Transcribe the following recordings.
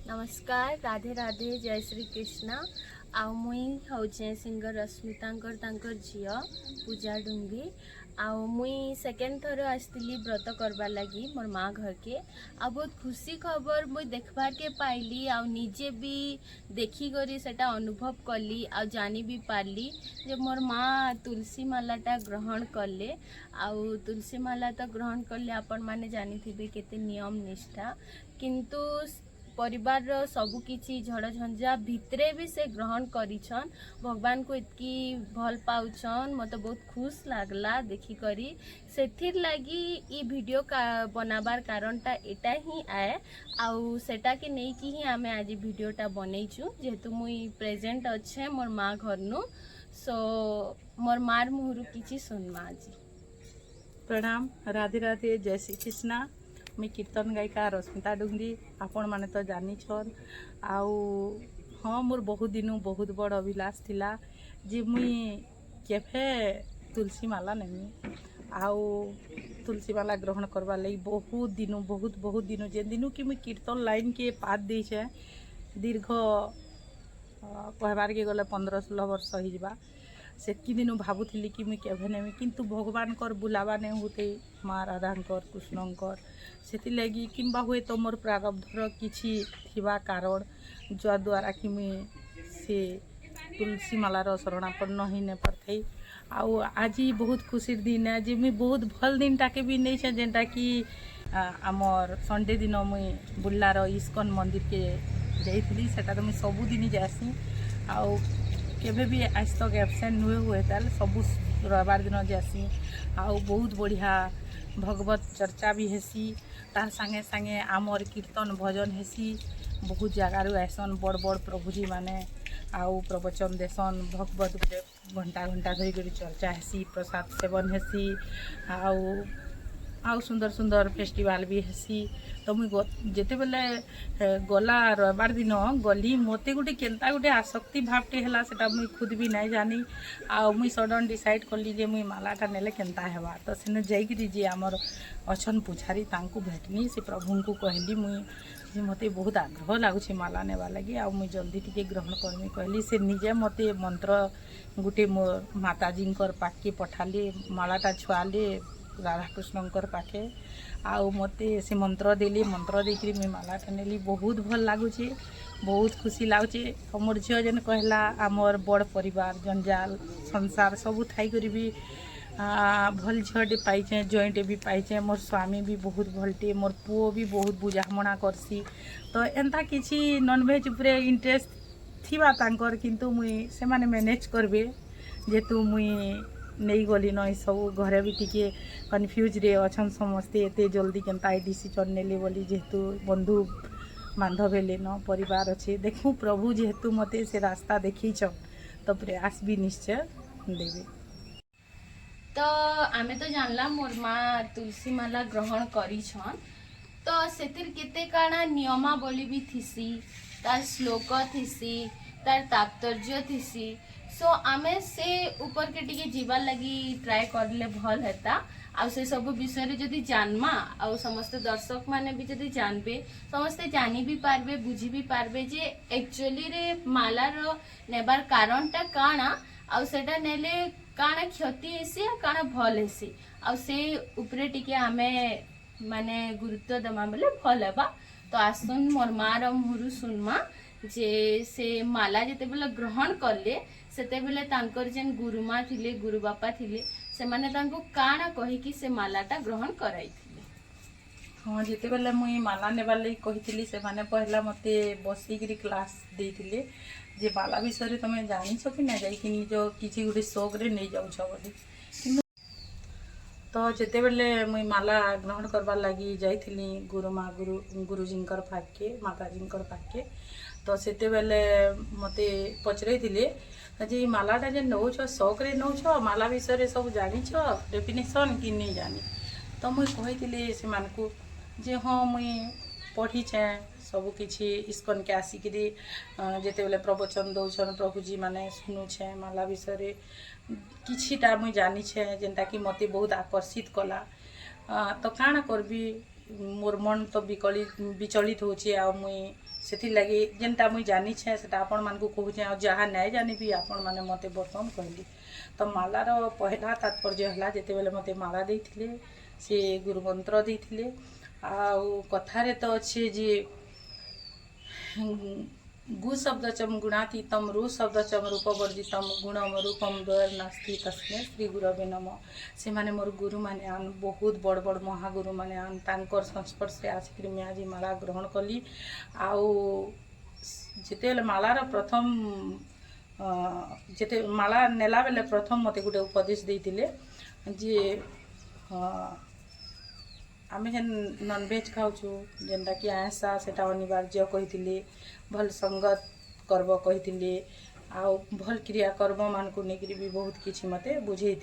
नमस्कार, राधे राधे, जय श्री कृष्ण। आउ मुई हूँ सिंगर रश्मितांकर तांकर झियो पूजा डुंगी। आउ मुई सेकेंड थर आसती व्रत करवा लगी मोर माँ घर के। आ बहुत खुशी खबर मुई देखबार के पाइली आ निजे भी देखी करी सेटा अनुभव कली आ जानी भी पारली जे मोर माँ तुलसी मालाटा ग्रहण कले। आउ तुलसी माला तो ग्रहण कले आपण माने जानी थिबे केते नियम निष्ठा, किंतु परिवार सबु किछि झड़ झंझा भितरे भी से ग्रहण करिछन। भगवान को इतकी भल पाउछन, मते बहुत खुश लागला देखी करी। सेथिर लागी ई वीडियो का बनाबार कारणटा एटा ही आए आउ सेटा के नै कि ही आमे आज वीडियोटा बनैछु, जेहेतु मुई प्रेजेंट अच्छे मोर माँ घरनु। सो मोर मार मुहरु किछि सुनमा आज। प्रणाम, राधे राधे, जय श्री कृष्णा। मैं कीर्तन गायिका रश्मिता डुंगी। आपण माने तो जानी छन। आउ हाँ, मोर बहुत दिनू बहुत बड़ अभिलाष थिला जे मुई केफे तुलसी माला नेमी। आउ तुलसी माला ग्रहण करवा लगी बहुत दिनू जे दिनू कि मुई कीर्तन लाइन के पात दी छे दीर्घ कहबार के गले 15-16 वर्ष हो जावा। सेतकी दिनू भावुली कि मुई केभे नेमी, किंतु भगवान कर बुलावा ने होते माँ राधांकर कृष्णंकर से लगी किंबा हुए तो मोर प्रारब्धर किछि थिबा कारण द्वारा कि मुई से तुलसी मालार शरणापन्न ही ने पारथई। आउ आज बहुत खुशीर दिन है जे मुई बहुत भल दिन टाके भी नहीं छे, जेनटा कि आमर संडे दिन मुई बुल्लार इस्कन मंदिर के जाइली। सेटा तो मुई सबुदिन जासी। आउ केबे भी आज तक एबसेंट नुए हुए ताल सबु रविवार दिन जासी। आउ बहुत बढ़िया भगवत चर्चा भी हेसी, तार संगे संगे आमर कीर्तन भजन हेसी। बहुत जगार आसन बड़ बड़ प्रभुजी माने आउ प्रवचन देसन। भगवत घंटा घंटा धरिक चर्चा हेसी, प्रसाद सेवन हेसी। आउ सुंदर सुंदर फेस्टिवल भी हेसी। तो मुई जेते बेले गला रविवार दिन गली मते गोटे केनता गोटे आसक्ति भावटे हला सेटा मुई खुद भी नहीं जानी। आ मुई सडन डिसाइड कली जे मुई मालाटा नेले केनता हेबा। तो सेने जाइकरी जे आमर अछन पुछारी तांकू भेटनी, से प्रभु को कहली मुई जे मते बहुत आग्रह लागुछि माला नेबा लगी। आ मुई जल्दी टिके ग्रहण करमी कहली। से निजे मते मंत्र गोटे मोर माताजी पाखे पठाले, मालाटा छुआले राधाकृष्णंकर पाखे। आउ मते से मंत्र देली, मंत्र देकरी मुई मालाटा नेली। बहुत भल लागुछि, बहुत खुशी लागुछि। हमर झियो जेन कहला आमर बड़ परिवार जंजाल संसार सबू थाई करी भी भल झियोटे पाइछे, जॉइंट भी पाइछे। मोर स्वामी भी बहुत भलटे, मोर पुओ भी बहुत बुझामणा करसी। तो एंता किछि नॉनवेज उपरे इंटरेस्ट थिबा तांकर, किंतु मुई से माने मैनेज करबे जेतु मुई नहीं गली न सब घरे भी टिके कन्फ्यूज रे अछन समस्ते एते जल्दी केनता डिसीजन नेले बोली। जेहेतु बंधु बांधव हेले न परिवार अच्छे, देखूँ प्रभु जेहेतु मते से रास्ता देखी तो प्रयास भी निश्चय देवे। तो आमे तो जानला मोर माँ तुलसी माला ग्रहण करिछन। तो सेतिर केते काना नियमावली भी थिसी, तार श्लोक थिसी, तार तात्पर्य थिसी। सो आमे से ऊपर के टिके जीवा लगी ट्राई करले भल हेता। आ से सब विषय रे जदी जानमा आ समस्त दर्शक माने भी जदी जानबे, समस्ते जानी भी पारबे, बुझी भी पारबे जे एक्चुअली रे मालार नेबार कारणटा काना आ सेटा नेले काना क्षति हेसी आ काना भल हेसी। आ से ऊपरे टिके आमे माने गुरुत्व दमा बोले भल हेबा। तो आसुन मोर मार मुहरु सुनमा जे से माला जेते बेले ग्रहण करले सेते बेले तांकर जेन गुरुमा थिले, गुरु बापा थिले, से माने तांको काना कहि कि से मालाटा ग्रहण कराई थिले। हाँ, जिते बेले मुई माला नेबार लगी कहिथिली से माने पहला मते बसिकरी क्लास देइथिले जे माला विषय तुम जानिछ कि ना जाई कि निज किछि गुटे शौक रे नहीं जाउछ बोली। तो जिते बेले मुई माला ग्रहण करबार लगी जाइथिली गुरुजींकर पाखे, माताजींकर पाखे। तो सेते बेले मते पचरैथिले जे मालाटा जे नौछ शौक रे नौछ, माला विषय सब जानिछ डेफिनेशन कि नहीं जानी। तो मुई कहिथिली से मानकू जे हाँ मुई पढ़ीछे सबु किछि इस्कन के आसिकरी जेते बेले प्रवचन दौछन प्रभुजी माने सुनुछे माला विषय किछिटा मुई जानिछे जेनटा कि मते बहुत आकर्षित कला। तो काଣା करबी मोर मन तो विचलित होचे आ मुई सेथि लगी जेनटा मुई जानी छे सेटा आपण मान को कहूचे आ जहा नहीं जानी भी आपण माने मते बर्तन कहली। तो मालार पहला तात्पर्य हला जेते बेले मते माला देथिले से गुरु मंत्र देथिले आ कथारे तो अच्छे जे गु शब्द चम गुणातीतम रु शब्द चम रूपवर्जितम गुणम रूपम द्वयर नास्ति तस्मै श्री गुरवे नम। से माने मोर गुरु माने आन बहुत बड़ बड़ महागुरु माने आन तांकर संस्पर्श आसिक मैं आज माला ग्रहण कली। आउ जेते मालार प्रथम जेते माला नेला बेले प्रथम मते गोटे उपदेश देइतिले जे आमे जेन नॉनवेज खाऊँ जेनटा कि आयसा सेटा अनिवार्य कही भल संगत कर्म कही आउ भल क्रियाकर्म मान को लेकर भी बहुत किसी मते बुझे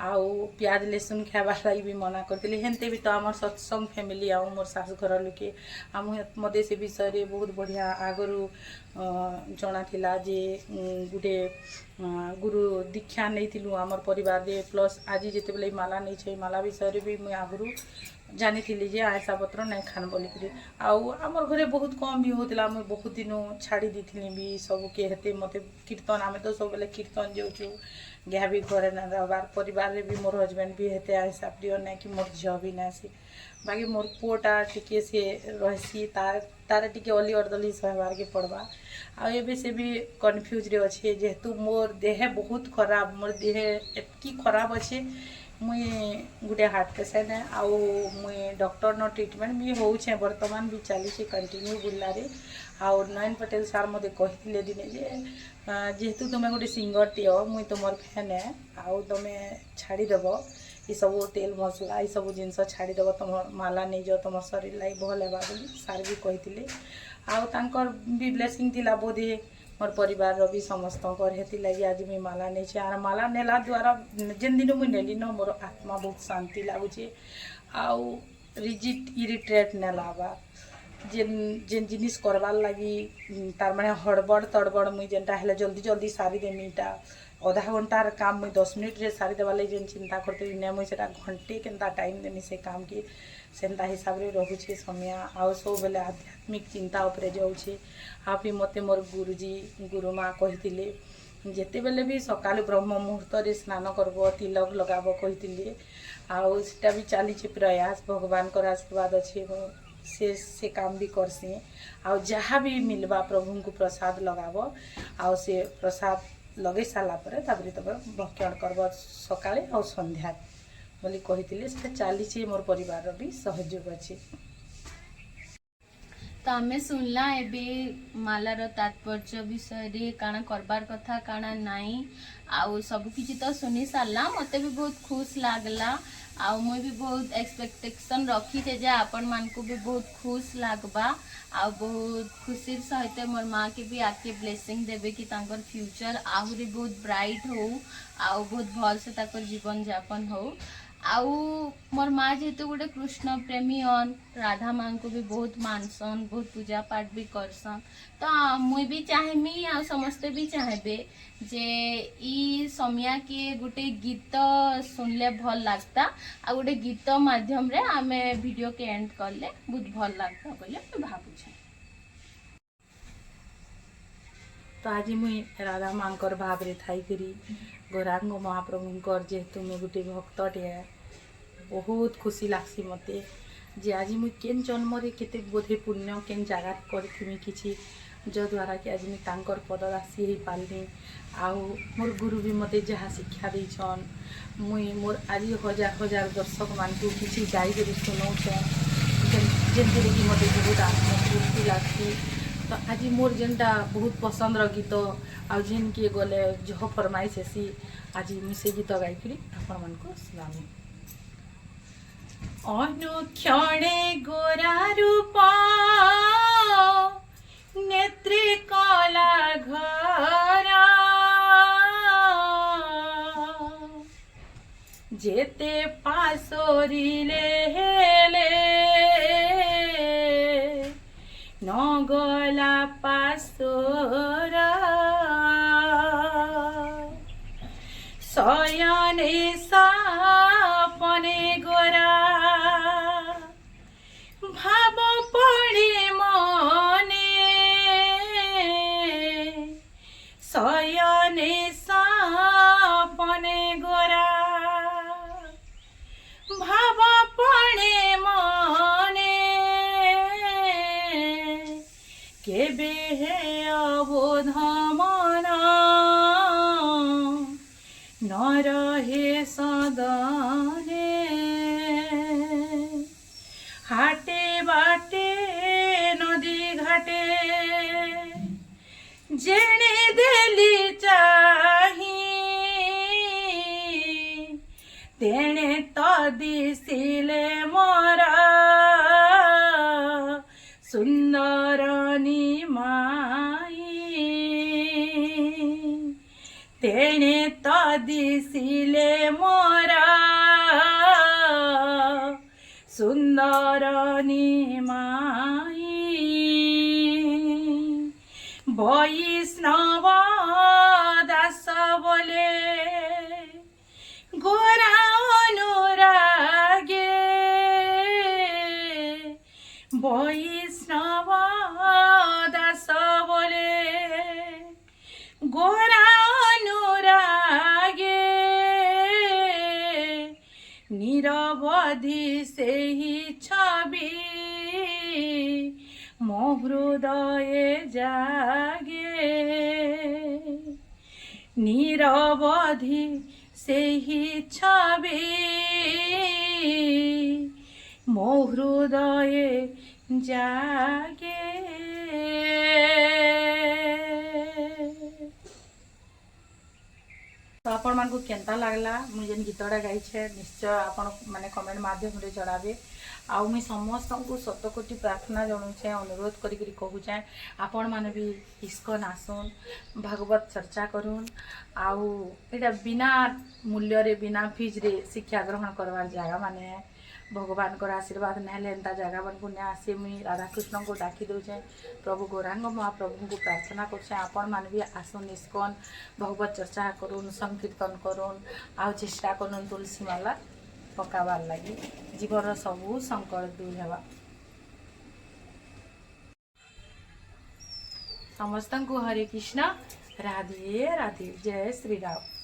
आउ प्याज लहसुन खाबार लगी भी मना करते हेनते भी तो आम सत्संग फैमिली आउ मोर सास घर लोके आम मते से विषय बहुत बढ़िया आगरू जना थिला जे गुटे गुरु दीक्षा नहीं आमर परिवार रे प्लस आज जिते बेले माला नहीं छे माला विषय भी मुझे आगरू जानी थी जे आयसा पत्र नहीं खान बोलिक आमर घरे बहुत कम भी होता मुझे बहुत दिन छाड़ी दी भी सब के हेते मते कीर्तन आम तो सब बेले कीर्तन जाऊँ गया भी घरे ना रहार परिवार रे भी मोर हजबैंड भी हेते आयसा प्रिय ना कि मोर झी भी ना सी बाकी मोर पुओटा टिके से रही तार टिके अली अर्दली सहबार के पड़वा आबे से भी कन्फ्यूज रे अच्छे जेहेतु मोर देह बहुत खराब मोर देह एतकी खराब अच्छे मुई गोटे हार्ट पेसेंट है आउ मुई डॉक्टर न ट्रीटमेंट भी होछे वर्तमान भी चली कंटिन्यू बुलारे आउ नयन पटेल सार मते कही दिने जे जेहेतु तुम गोटे सिंगर टी मुई तुम फैन है आउ तुम छाड़ीदेव ये सब तेल मसला ये सब जिनस छाड़ीदेव तुम माला नहीं जाओ तुम शरीर लाई भल है बोली सार भी कही आउर भी ब्लेसिंग थिला बोधे मोर परिवार भी समस्त हेती लगी आज मुझे माला नहीं आर माला नेला द्वारा जेन दिन मुझे नेली न मोर आत्मा बहुत शांति लगुचे आउ रिजिट इरिटेट नेलाबा जेन जेन जिनिस करवार लगी तार माने हड़बड़ तड़बड़ मुई जेनटा हेले जल्दी जल्दी सारी देमीटा आधा घंटार काम मुई 10 मिनट रे सारी देवा लगी जेन चिंता करते ने मुई सेटा घंटे केनता टाइम देमी से काम के सेंता हिसाब रे रहुछे समय आउ सब बेले आध्यात्मिक चिंता उपरे जाउछे आ भी मते मोर गुरुजी गुरुमा कहितिले जेते बेले भी सकाल ब्रह्म मुहूर्त रे स्नान करबो तिलक लगाबो कहितिले आउ सेटा भी चली प्रयास भगवान कर आशीर्वाद अच्छे से काम भी करसी आउ जहाँ भी मिलवा प्रभु को प्रसाद लगाबो आउ से प्रसाद लगे सारा तब भक्षण करब सकाळे आउ संध्या बोली कही चली मोर परिवार भी सहयोग अच्छे। तो आमे सुनला एबे मालार तात्पर्य विषय रे काना करबार कथा काना नाई आउ सब किछि तो सुनी सारला मते भी बहुत खुश लागला आउ मुई भी बहुत एक्सपेक्टेशन रखी थे जे आपण मान को भी बहुत खुश लागबा आउ बहुत खुशी सहित मोर माँ के भी आके ब्लेसिंग देबे कि तांकर फ्यूचर आहुरी बहुत ब्राइट हो आउ बहुत भल से ताकर जीवन यापन हो आउ मोर माँ जेहेतु गोटे कृष्ण प्रेमी अन राधा माँ को भी बहुत मानसन बहुत पूजा पाठ भी करसन तो मुई भी चाहेमी आ समस्ते भी चाहेबे जे ई समया के गोटे गीत सुनले भल लगता आ गोटे गीत माध्यम रे आमे वीडियो के एंड करले बहुत भल लगता बोले मैं भाबुछे। तो आज मुई राधा मांकर भाव रे थाई करी गौरांग महाप्रभुंकर जेहेतु मुई गोटे भक्तटे बहुत खुशी लागसी मते जे आज मुई केन जन्म रे केते बोधे पुण्य केन जगह करथिमी किछि जो द्वारा कि आज मुई तांकर पददासी ही पालनी आउ मोर गुरु भी मते जहाँ शिक्षा देछन मुई मोर आज हजार हजार दर्शक मान को किछि गाई करी सुनौछन जेनते कि मते बहुत आत्मतृप्ति लागसी। तो आज मोर जेनटा बहुत पसंद गीत आउ जेन किए गले जह फरमाइश हेसी आज मुई से गीत गायकरी आपण मान को सुनामी। अनुक्षणे गोरा रूप नेत्री कला घर जेते पासोरिले हेले न गला पासोरा शयने सापने गोरा केबे हे अबोध मना न रहे सदने हाटे बाटे नदी घाटे जेणे देली चाही तेणे तो दिसिले मोरा सुंदर माई तेणे तो दिसिले मोरा सुंदर माई वैष्णव दास बोले गोरा अनुरागे वैष्णव दास बोले गोरा अनुरागे निरवधि से ही छवि मो हृदय जागे निरवधि से ही छवि मो हृदय जागे। तो आपण मानकु केंता लागला मुझे जेन गीतटा गाइछे निश्चय आपण माने कमेंट माध्यम रे जणाबे आउ मुई समस्त को शतकोटी प्रार्थना जणाउछे अनुरोध करी कहूछे आपण माने भी इस्कन आसुन भागवत चर्चा करूँ आउ एटा बिना मूल्य रे बिना फीज रे शिक्षा ग्रहण करवार जगह माने भगवान को आशीर्वाद नहले एंता जगह बन को आसे मुई राधाकृष्ण को डाकी दूचे प्रभु गौरांग महाप्रभु को प्रार्थना करछे आपण मान भी आसुन इस्कन भगवत चर्चा करूँ संकीर्तन करूँ आउ चेष्टा करूँ तुलसी माला पकाबार लगी जीवन सबू संकट दूर हेबा। समस्त को हरे कृष्ण राधे राधे जय श्री राम।